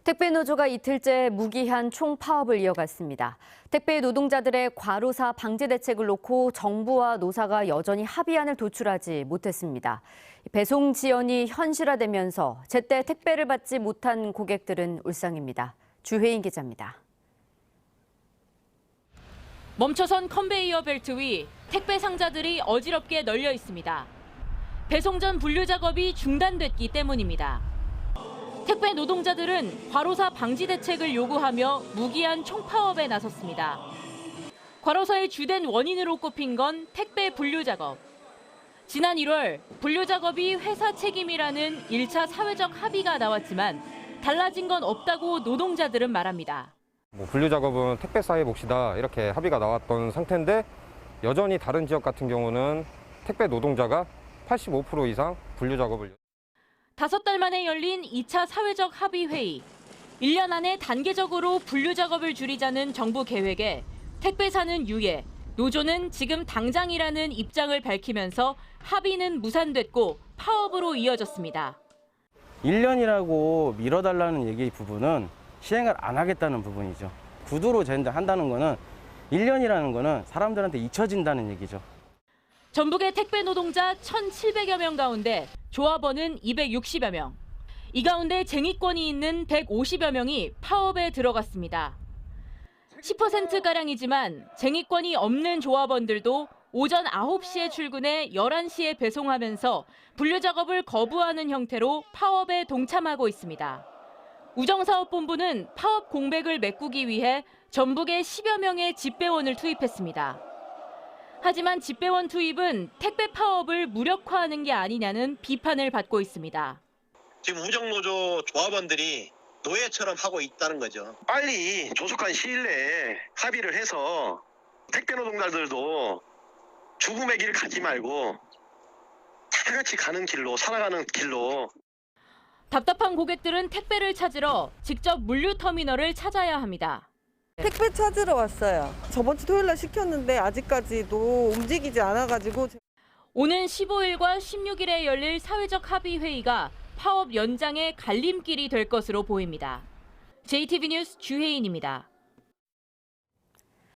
택배노조가 이틀째 무기한 총파업을 이어갔습니다. 택배 노동자들의 과로사 방지 대책을 놓고 정부와 노사가 여전히 합의안을 도출하지 못했습니다. 배송 지연이 현실화되면서 제때 택배를 받지 못한 고객들은 울상입니다. 주혜인 기자입니다. 멈춰선 컨베이어 벨트 위 택배 상자들이 어지럽게 널려 있습니다. 배송 전 분류 작업이 중단됐기 때문입니다. 택배 노동자들은 과로사 방지 대책을 요구하며 무기한 총파업에 나섰습니다. 과로사의 주된 원인으로 꼽힌 건 택배 분류 작업. 지난 1월 분류 작업이 회사 책임이라는 1차 사회적 합의가 나왔지만 달라진 건 없다고 노동자들은 말합니다. 분류 작업은 택배사의 몫이다 이렇게 합의가 나왔던 상태인데 여전히 다른 지역 같은 경우는 택배 노동자가 85% 이상 분류 작업을 5달 만에 열린 2차 사회적 합의 회의. 1년 안에 단계적으로 분류 작업을 줄이자는 정부 계획에 택배사는 유예, 노조는 지금 당장이라는 입장을 밝히면서 합의는 무산됐고 파업으로 이어졌습니다. 1년이라고 미뤄달라는 얘기 부분은 시행을 안 하겠다는 부분이죠. 구두로 한다는 거는 1년이라는 거는 사람들한테 잊혀진다는 얘기죠. 전북의 택배 노동자 1,700여 명 가운데 조합원은 260여 명. 이 가운데 쟁의권이 있는 150여 명이 파업에 들어갔습니다. 10%가량이지만 쟁의권이 없는 조합원들도 오전 9시에 출근해 11시에 배송하면서 분류 작업을 거부하는 형태로 파업에 동참하고 있습니다. 우정사업본부는 파업 공백을 메꾸기 위해 전북에 10여 명의 집배원을 투입했습니다. 하지만 집배원 투입은 택배 파업을 무력화하는 게 아니냐는 비판을 받고 있습니다. 지금 우정노조 조합원들이 노예처럼 하고 있다는 거죠. 빨리 조속한 시일 내에 합의를 해서 택배 노동자들도 죽음의 길 가지 말고 다 같이 가는 길로, 살아가는 길로. 답답한 고객들은 택배를 찾으러 직접 물류터미널을 찾아야 합니다. 택배 찾으러 왔어요. 저번 주 토요일 날 시켰는데 아직까지도 움직이지 않아가지고. 오는 15일과 16일에 열릴 사회적 합의 회의가 파업 연장의 갈림길이 될 것으로 보입니다. JTB 뉴스 주혜인입니다.